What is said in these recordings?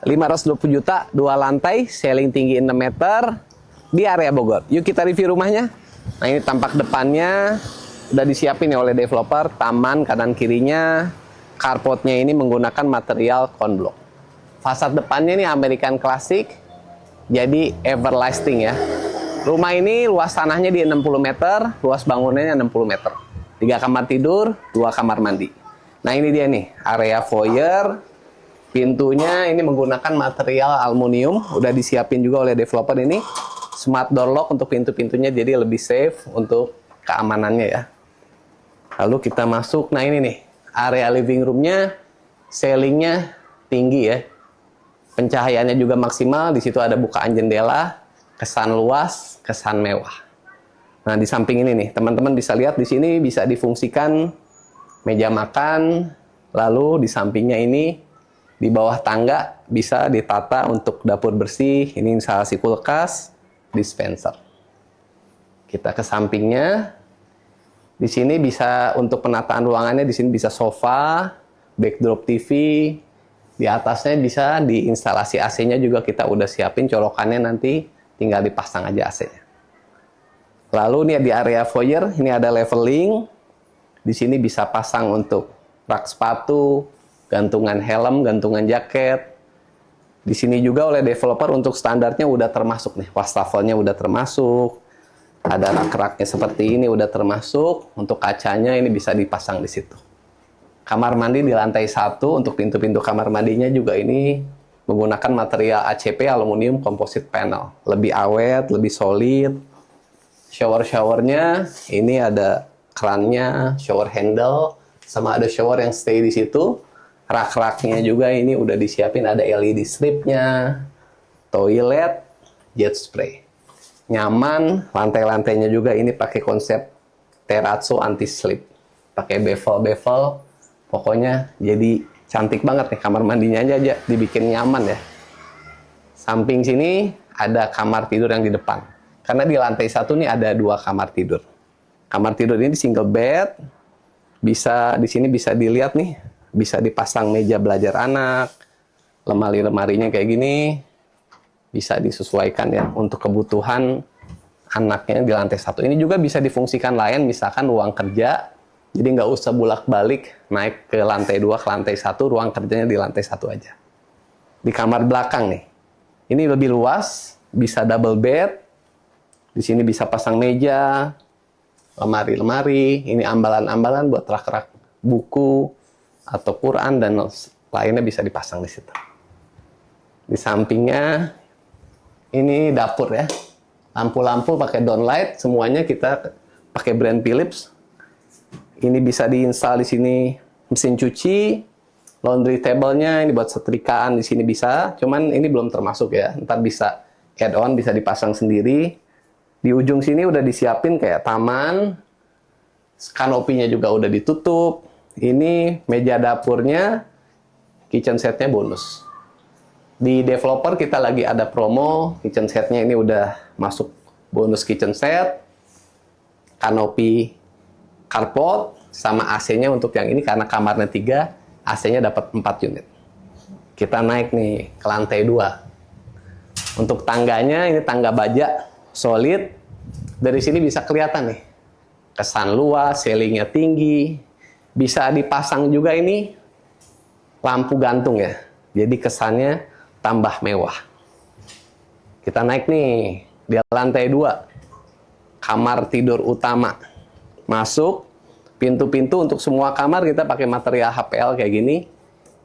520 juta, 2 lantai, ceiling tinggi 6 meter di area Bogor. Yuk kita review rumahnya. Nah, ini tampak depannya udah disiapin ya oleh developer, taman kanan kirinya, carportnya ini menggunakan material konblok. Fasad depannya ini American Classic, jadi everlasting ya. Rumah ini luas tanahnya di 60 meter, luas bangunannya 60 meter. 3 kamar tidur, 2 kamar mandi. Nah, ini dia nih, area foyer. Pintunya ini menggunakan material aluminium, udah disiapin juga oleh developer ini. Smart door lock untuk pintu-pintunya, jadi lebih safe untuk keamanannya ya. Lalu kita masuk, nah ini nih, area living roomnya, ceilingnya tinggi ya. Pencahayaannya juga maksimal, di situ ada bukaan jendela, kesan luas, kesan mewah. Nah, di samping ini nih, teman-teman bisa lihat di sini bisa difungsikan meja makan, lalu di sampingnya ini di bawah tangga bisa ditata untuk dapur bersih, ini instalasi kulkas, dispenser. Kita ke sampingnya. Di sini bisa untuk penataan ruangannya, di sini bisa sofa, backdrop TV. Di atasnya bisa diinstalasi AC-nya juga kita udah siapin colokannya, nanti tinggal dipasang aja AC-nya. Lalu nih di area foyer ini ada leveling. Di sini bisa pasang untuk rak sepatu, gantungan helm, gantungan jaket. Di sini juga oleh developer untuk standarnya udah termasuk nih, wastafelnya udah termasuk. Ada rak-raknya seperti ini udah termasuk. Untuk kacanya ini bisa dipasang di situ. Kamar mandi di lantai 1, untuk pintu-pintu kamar mandinya juga ini menggunakan material ACP aluminium composite panel. Lebih awet, lebih solid. Shower-showernya ini ada kerannya, shower handle, sama ada shower yang stay di situ. Rak-raknya juga ini udah disiapin, ada LED stripnya, toilet, jet spray. Nyaman, lantai-lantainya juga ini pakai konsep terrazzo anti-slip. Pakai bevel-bevel, pokoknya jadi cantik banget nih, kamar mandinya aja dibikin nyaman ya. Samping sini ada kamar tidur yang di depan. Karena di lantai 1 nih ada 2 kamar tidur. Kamar tidur ini single bed, bisa di sini bisa dilihat nih, bisa dipasang meja belajar anak, lemari-lemarinya kayak gini. Bisa disesuaikan ya untuk kebutuhan anaknya di lantai 1. Ini juga bisa difungsikan lain, misalkan ruang kerja. Jadi nggak usah bolak-balik naik ke lantai 2, ke lantai 1, ruang kerjanya di lantai 1 aja. Di kamar belakang nih, ini lebih luas, bisa double bed. Di sini bisa pasang meja, lemari-lemari, ini ambalan-ambalan buat rak-rak buku atau Quran dan lainnya bisa dipasang di situ. Di sampingnya ini dapur ya, lampu-lampu pakai downlight, semuanya kita pakai brand Philips. Ini bisa diinstal di sini mesin cuci, laundry table-nya ini buat setrikaan di sini bisa, cuman ini belum termasuk ya. Ntar bisa add-on, bisa dipasang sendiri. Di ujung sini udah disiapin kayak taman, kanopinya juga udah ditutup. Ini meja dapurnya, kitchen set-nya bonus. Di developer kita lagi ada promo, kitchen set-nya ini udah masuk bonus kitchen set, kanopi carport, sama AC-nya untuk yang ini karena kamarnya 3, AC-nya dapat 4 unit. Kita naik nih ke lantai 2. Untuk tangganya ini tangga baja, solid. Dari sini bisa kelihatan nih, kesan luas, ceilingnya tinggi. Bisa dipasang juga ini lampu gantung ya, jadi kesannya tambah mewah. Kita naik nih di lantai 2, kamar tidur utama. Masuk, pintu-pintu untuk semua kamar kita pakai material HPL kayak gini.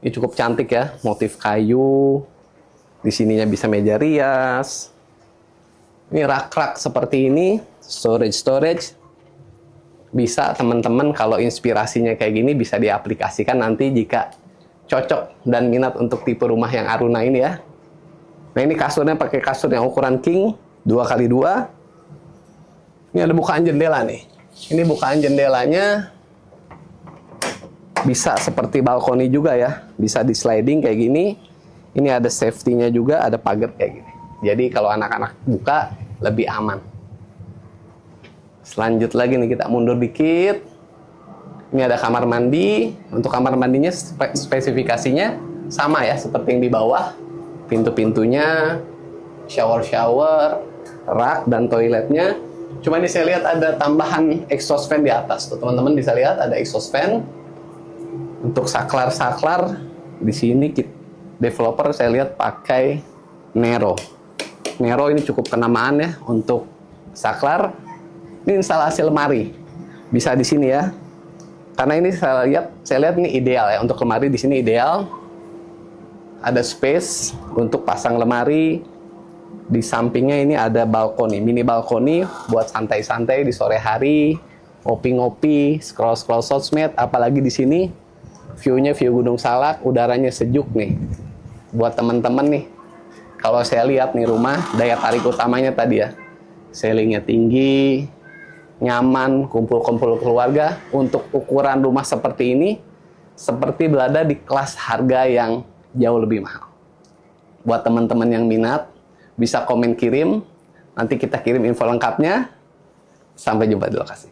Ini cukup cantik ya, motif kayu. Di sininya bisa meja rias. Ini rak-rak seperti ini, storage. Bisa teman-teman kalau inspirasinya kayak gini bisa diaplikasikan nanti jika cocok dan minat untuk tipe rumah yang Aruna ini ya. Nah, ini kasurnya pakai kasur yang ukuran king 2x2. Ini ada bukaan jendela nih. Ini bukaan jendelanya bisa seperti balkoni juga ya. Bisa di sliding kayak gini. Ini ada safety-nya juga, ada pagar kayak gini. Jadi kalau anak-anak buka lebih aman. Selanjut lagi nih, kita mundur dikit. Ini ada kamar mandi. Untuk kamar mandinya spesifikasinya sama ya seperti yang di bawah. Pintu-pintunya, shower-shower, rak dan toiletnya. Cuma ini saya lihat ada tambahan exhaust fan di atas. Tuh teman-teman bisa lihat ada exhaust fan. Untuk saklar-saklar di sini developer saya lihat pakai Nero. Nero ini cukup kenamaan ya untuk saklar. Ini instalasi lemari. Bisa di sini ya. Karena ini saya lihat ini ideal ya untuk lemari di sini ideal. Ada space untuk pasang lemari. Di sampingnya ini ada balkoni, mini balkoni buat santai-santai di sore hari, ngopi-ngopi, scroll-scroll sosmed, apalagi di sini view-nya view Gunung Salak, udaranya sejuk nih. Buat teman-teman nih, kalau saya lihat nih rumah, daya tarik utamanya tadi ya, ceilingnya tinggi, nyaman, kumpul-kumpul keluarga. Untuk ukuran rumah seperti ini, seperti berada di kelas harga yang jauh lebih mahal. Buat teman-teman yang minat, bisa komen kirim, nanti kita kirim info lengkapnya. Sampai jumpa di lokasi.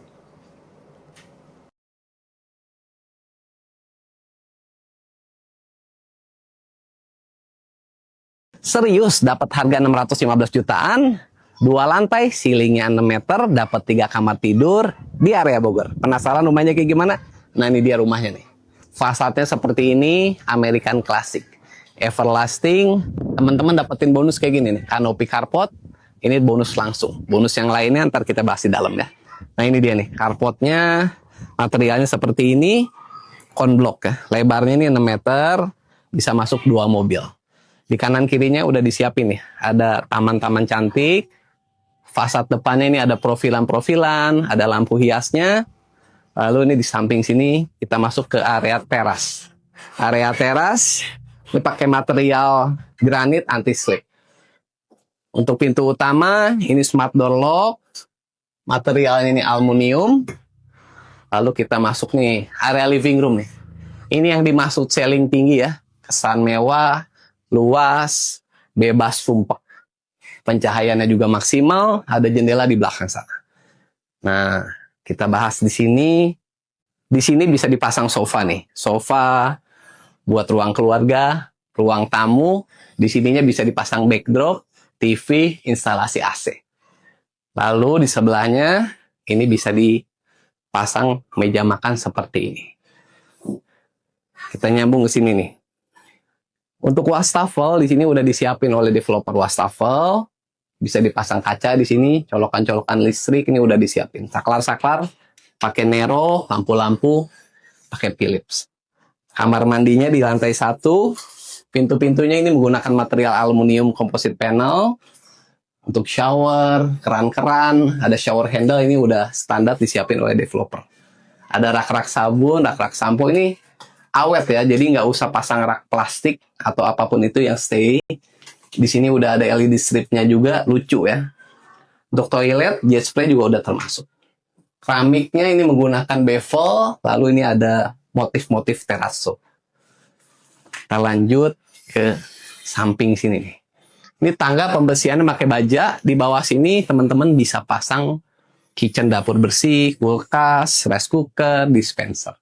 Serius, dapat harga 615 jutaan, 2 lantai, ceilingnya 6 meter, dapat 3 kamar tidur di area Bogor. Penasaran rumahnya kayak gimana? Nah ini dia rumahnya nih. Fasadnya seperti ini, American Classic. Everlasting, teman-teman dapetin bonus kayak gini nih, kanopi carport, ini bonus langsung. Bonus yang lainnya ntar kita bahas di dalam ya. Nah ini dia nih, carportnya, materialnya seperti ini, konblok ya. Lebarnya ini 6 meter, bisa masuk 2 mobil. Di kanan kirinya udah disiapin nih, ada taman-taman cantik, fasad depannya ini ada profilan-profilan, ada lampu hiasnya. Lalu ini di samping sini kita masuk ke area teras. Area teras ini pakai material granit anti-slip. Untuk pintu utama, ini smart door lock. Materialnya ini aluminium. Lalu kita masuk nih, area living room nih. Ini yang dimaksud ceiling tinggi ya. Kesan mewah, luas, bebas sumpah. Pencahayaannya juga maksimal, ada jendela di belakang sana. Nah, kita bahas di sini. Di sini bisa dipasang sofa nih. Sofa buat ruang keluarga, ruang tamu, di sininya bisa dipasang backdrop, TV, instalasi AC. Lalu di sebelahnya ini bisa dipasang meja makan seperti ini. Kita nyambung ke sini nih. Untuk wastafel di sini udah disiapin oleh developer wastafel, bisa dipasang kaca di sini, colokan-colokan listrik ini udah disiapin. Saklar-saklar pakai Nero, lampu-lampu pakai Philips. Kamar mandinya di lantai 1, pintu-pintunya ini menggunakan material aluminium composite panel. Untuk shower, keran-keran, ada shower handle, ini udah standar disiapin oleh developer. Ada rak-rak sabun, rak-rak sampo, ini awet ya, jadi nggak usah pasang rak plastik atau apapun itu yang stay. Di sini udah ada LED stripnya juga, lucu ya. Untuk toilet, jet spray juga udah termasuk. Keramiknya ini menggunakan bevel, lalu ini ada motif-motif terrazzo. Kita lanjut ke samping sini nih. Ini tangga pembersihannya pakai baja. Di bawah sini teman-teman bisa pasang kitchen dapur bersih, kulkas, rice cooker, dispenser.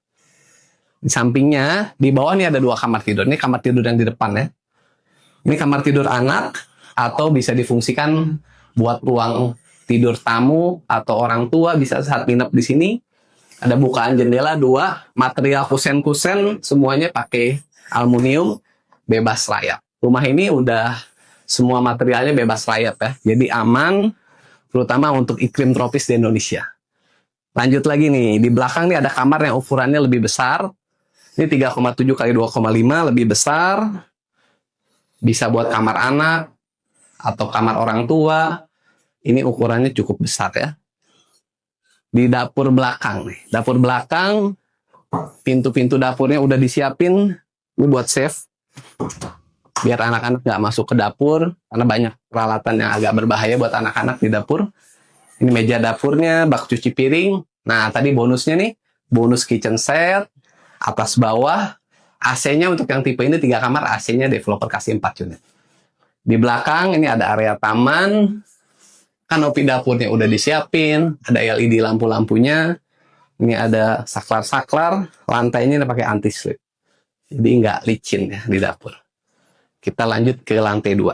Di sampingnya, di bawah ini ada 2 kamar tidur. Ini kamar tidur yang di depan ya. Ini kamar tidur anak atau bisa difungsikan buat ruang tidur tamu atau orang tua bisa saat nginep di sini. Ada bukaan jendela 2, material kusen-kusen semuanya pakai aluminium, bebas rayap. Rumah ini udah semua materialnya bebas rayap ya, jadi aman, terutama untuk iklim tropis di Indonesia. Lanjut lagi nih, di belakang nih ada kamar yang ukurannya lebih besar. Ini 3,7 kali 2,5 lebih besar. Bisa buat kamar anak atau kamar orang tua. Ini ukurannya cukup besar ya. Di dapur belakang nih. Dapur belakang, pintu-pintu dapurnya udah disiapin. Ini buat safe. Biar anak-anak nggak masuk ke dapur. Karena banyak peralatan yang agak berbahaya buat anak-anak di dapur. Ini meja dapurnya, bak cuci piring. Nah, tadi bonusnya nih. Bonus kitchen set. Atas bawah. AC-nya untuk yang tipe ini 3 kamar. AC-nya developer kasih 4 unit. Di belakang ini ada area taman. Kanopi dapurnya udah disiapin, ada LED lampu-lampunya, ini ada saklar-saklar, lantainya pakai anti-slip, jadi nggak licin ya di dapur. Kita lanjut ke lantai 2.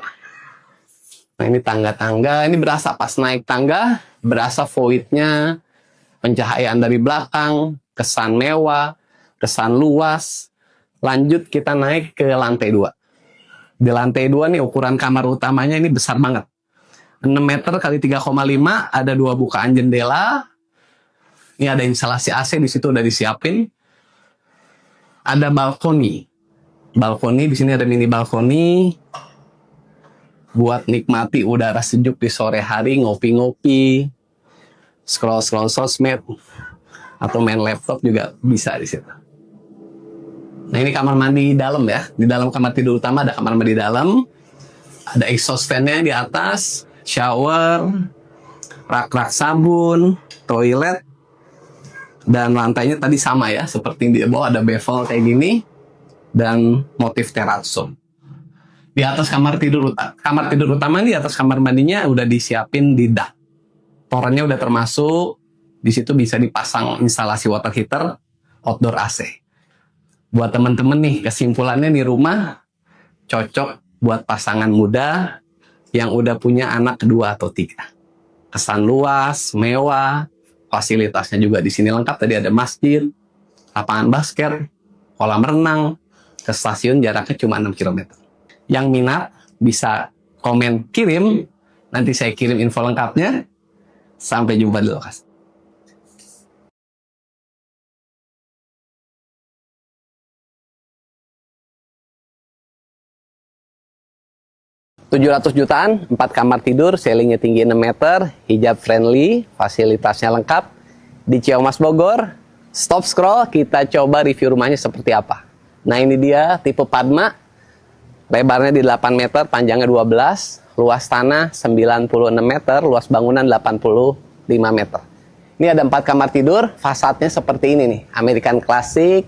Nah, ini tangga-tangga. Ini berasa pas naik tangga, berasa void-nya, pencahayaan dari belakang, kesan mewah, kesan luas. Lanjut kita naik ke lantai 2. Di lantai 2 nih ukuran kamar utamanya ini besar banget. 6 meter kali 3,5, ada 2 bukaan jendela. Ini ada instalasi AC, di situ udah disiapin. Ada balkoni. Balkoni, di sini ada mini balkoni. Buat nikmati udara sejuk di sore hari, ngopi-ngopi, scroll-scroll sosmed, atau main laptop juga bisa di situ. Nah, ini kamar mandi dalam ya. Di dalam kamar tidur utama ada kamar mandi dalam. Ada exhaust fan-nya di atas, shower, rak-rak sabun, toilet, dan lantainya tadi sama ya, seperti di bawah ada bevel kayak gini, dan motif terrazzo. Di atas kamar tidur utama di atas kamar mandinya udah disiapin di dak. Torennya udah termasuk, di situ bisa dipasang instalasi water heater, outdoor AC. Buat temen-temen nih, kesimpulannya nih rumah cocok buat pasangan muda yang udah punya anak 2 atau 3. Kesan luas, mewah, fasilitasnya juga di sini lengkap. Tadi ada masjid, lapangan basket, kolam renang, ke stasiun jaraknya cuma 6 km. Yang minat bisa komen kirim, nanti saya kirim info lengkapnya. Sampai jumpa di lokasi. 700 jutaan, 4 kamar tidur, ceilingnya tinggi 6 meter, hijab friendly, fasilitasnya lengkap. Di Ciamas Bogor, stop scroll, kita coba review rumahnya seperti apa. Nah, ini dia tipe Padma, lebarnya di 8 meter, panjangnya 12, luas tanah 96 meter, luas bangunan 85 meter. Ini ada 4 kamar tidur, fasadnya seperti ini nih, American Classic,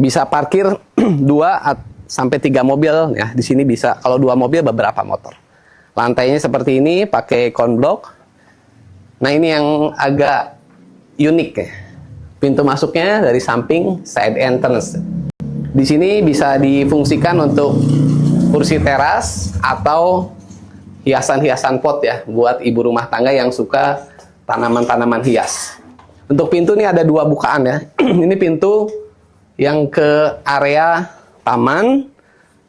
bisa parkir 2 sampai 3 mobil ya. Di sini bisa kalau 2 mobil beberapa motor. Lantainya seperti ini pakai konblok. Nah, ini yang agak unik ya. Pintu masuknya dari samping, side entrance. Di sini bisa difungsikan untuk kursi teras atau hiasan-hiasan pot ya buat ibu rumah tangga yang suka tanaman-tanaman hias. Untuk pintu ini ada 2 bukaan ya. Ini pintu yang ke area taman,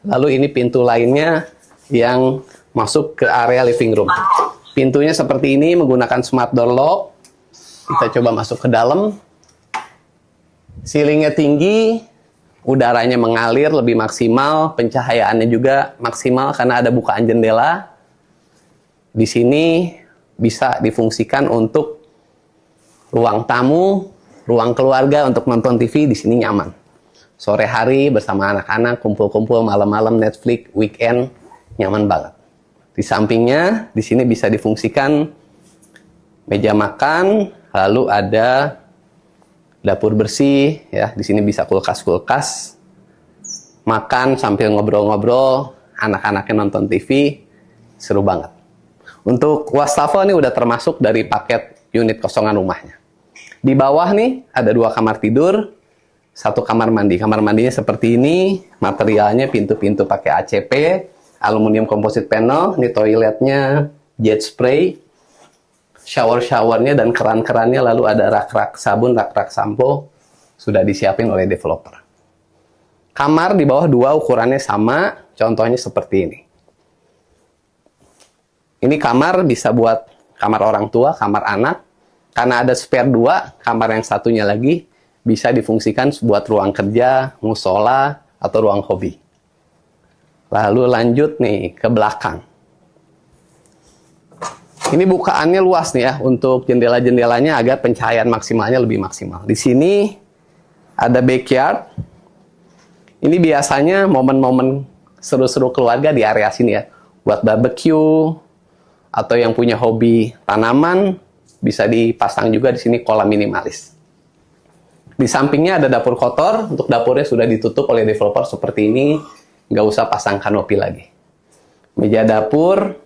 lalu ini pintu lainnya yang masuk ke area living room. Pintunya seperti ini menggunakan smart door lock. Kita coba masuk ke dalam. Ceilingnya tinggi, udaranya mengalir lebih maksimal, pencahayaannya juga maksimal karena ada bukaan jendela. Di sini bisa difungsikan untuk ruang tamu, ruang keluarga untuk nonton TV, di sini nyaman. Sore hari bersama anak-anak, kumpul-kumpul malam-malam Netflix, weekend, nyaman banget. Di sampingnya, di sini bisa difungsikan meja makan, lalu ada dapur bersih, ya. Di sini bisa kulkas-kulkas, makan sambil ngobrol-ngobrol, anak-anaknya nonton TV, seru banget. Untuk wastafel ini udah termasuk dari paket unit kosongan rumahnya. Di bawah nih ada 2 kamar tidur, 1 kamar mandi. Kamar mandinya seperti ini, materialnya pintu-pintu pakai ACP, aluminium composite panel, ini toiletnya jet spray, shower-showernya dan keran-kerannya, lalu ada rak-rak sabun, rak-rak sampo, sudah disiapin oleh developer. Kamar di bawah 2 ukurannya sama, contohnya seperti ini. Ini kamar bisa buat kamar orang tua, kamar anak, karena ada spare 2, kamar yang satunya lagi bisa difungsikan buat ruang kerja, musola, atau ruang hobi. Lalu lanjut nih ke belakang. Ini bukaannya luas nih ya, untuk jendela-jendelanya agar pencahayaan maksimalnya lebih maksimal. Di sini ada backyard. Ini biasanya momen-momen seru-seru keluarga di area sini ya. Buat barbecue, atau yang punya hobi tanaman, bisa dipasang juga di sini kolam minimalis. Di sampingnya ada dapur kotor, untuk dapurnya sudah ditutup oleh developer seperti ini, nggak usah pasang kanopi lagi. Meja dapur,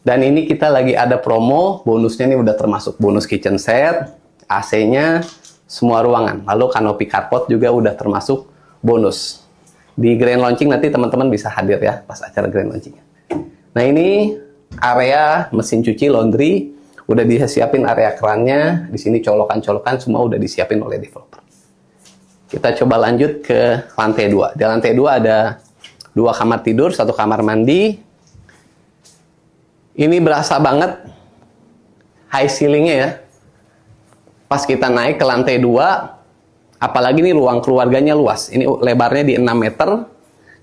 dan ini kita lagi ada promo, bonusnya ini udah termasuk bonus kitchen set, AC-nya, semua ruangan. Lalu kanopi carport juga udah termasuk bonus. Di grand launching nanti teman-teman bisa hadir ya pas acara grand launching. Nah ini area mesin cuci laundry, udah disiapin area kerannya, di sini colokan-colokan semua udah disiapin oleh developer. Kita coba lanjut ke lantai 2. Di lantai 2 ada 2 kamar tidur, 1 kamar mandi. Ini berasa banget high ceilingnya ya. Pas kita naik ke lantai 2, apalagi nih ruang keluarganya luas. Ini lebarnya di 6 meter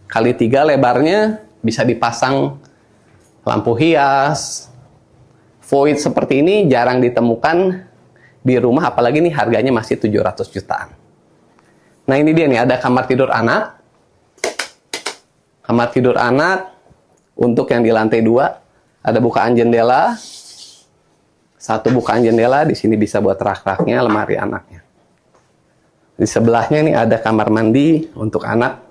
kali 3 lebarnya, bisa dipasang lampu hias. Void seperti ini jarang ditemukan di rumah, apalagi nih harganya masih 700 jutaan. Nah ini dia nih, ada kamar tidur anak. Kamar tidur anak untuk yang di lantai 2 ada bukaan jendela. 1 bukaan jendela, di sini bisa buat rak-raknya, lemari anaknya. Di sebelahnya nih ada kamar mandi untuk anak.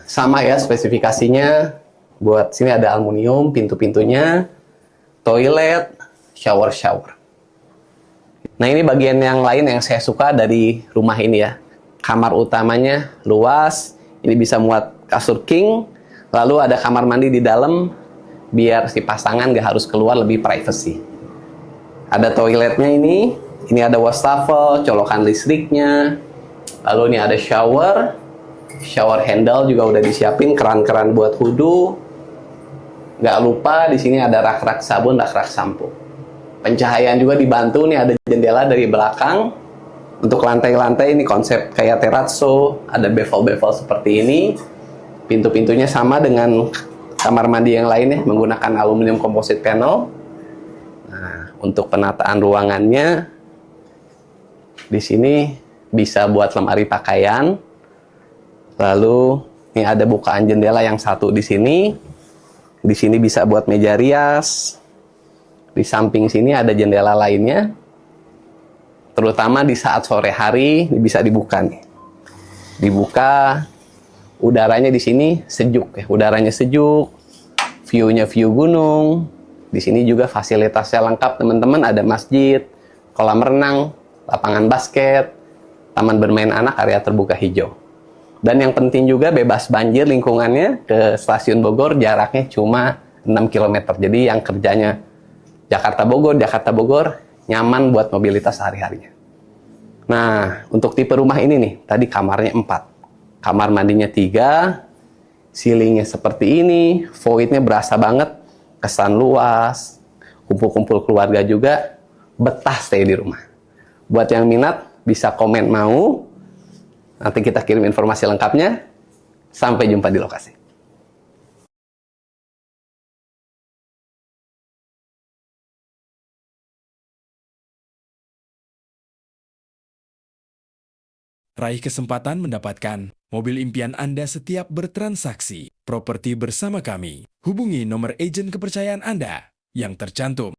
Sama ya spesifikasinya. Buat sini ada aluminium, pintu-pintunya, toilet, shower. Nah ini bagian yang lain yang saya suka dari rumah ini ya. Kamar utamanya luas, ini bisa muat kasur king. Lalu ada kamar mandi di dalam, biar si pasangan gak harus keluar, lebih privacy. Ada toiletnya ini ada wastafel, colokan listriknya. Lalu ini ada shower handle juga udah disiapin, keran-keran buat wudhu. Gak lupa di sini ada rak-rak sabun, rak-rak sampo. Pencahayaan juga dibantu, nih ada jendela dari belakang. Untuk lantai-lantai ini konsep kayak terrazzo, ada bevel-bevel seperti ini. Pintu-pintunya sama dengan kamar mandi yang lainnya, menggunakan aluminium composite panel. Nah, untuk penataan ruangannya, di sini bisa buat lemari pakaian. Lalu ini ada bukaan jendela yang 1 di sini. Di sini bisa buat meja rias. Di samping sini ada jendela lainnya. Terutama di saat sore hari ini bisa dibuka nih. Dibuka, udaranya di sini sejuk ya. Udaranya sejuk. View-nya view gunung. Di sini juga fasilitasnya lengkap teman-teman, ada masjid, kolam renang, lapangan basket, taman bermain anak, area terbuka hijau. Dan yang penting juga bebas banjir lingkungannya. Ke stasiun Bogor jaraknya cuma 6 km. Jadi yang kerjanya Jakarta Bogor, nyaman buat mobilitas sehari-harinya. Nah, untuk tipe rumah ini nih, tadi kamarnya 4. Kamar mandinya 3, ceilingnya seperti ini, voidnya berasa banget, kesan luas, kumpul-kumpul keluarga juga, betah stay di rumah. Buat yang minat, bisa komen mau. Nanti kita kirim informasi lengkapnya. Sampai jumpa di lokasi. Raih kesempatan mendapatkan mobil impian Anda setiap bertransaksi properti bersama kami. Hubungi nomor agen kepercayaan Anda yang tercantum